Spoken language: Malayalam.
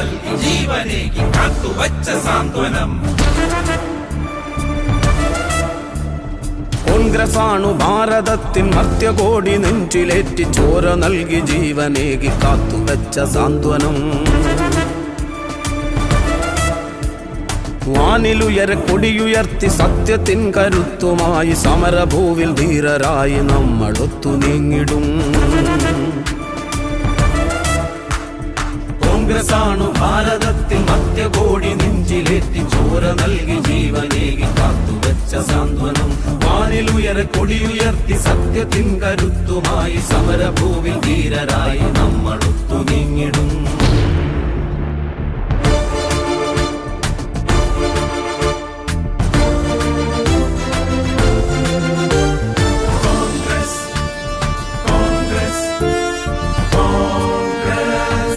നൽകി ജീവനേകി കാത്തുവച്ച സാന്ത്വനം. കോൺഗ്രസാണു ഭാരതത്തിൻ മർത്യകോടി നെഞ്ചിലേറ്റി ചോര നൽകി ജീവനേകി കാത്തുവച്ച സാന്ത്വനം. വാനിലുയരെ കൊടിയുയർത്തി സത്യത്തിൻ കരുത്തുമായി സമരഭൂവിൽ ധീരരായി നമ്മൾ ഒത്തു നീങ്ങിടും. കോൺഗ്രസാണു ഭാരതത്തിൽ മധ്യകോടി നെഞ്ചിലേറ്റി ചോര നൽകി ജീവനേകി കാത്തുവച്ച സാന്ത്വനം. വാനിലുയരെ കൊടിയുയർത്തി സത്യത്തിൻ കരുത്തുമായി സമരഭൂവിൽ ധീരരായി നമ്മൾ ഒത്തു നീങ്ങിടും.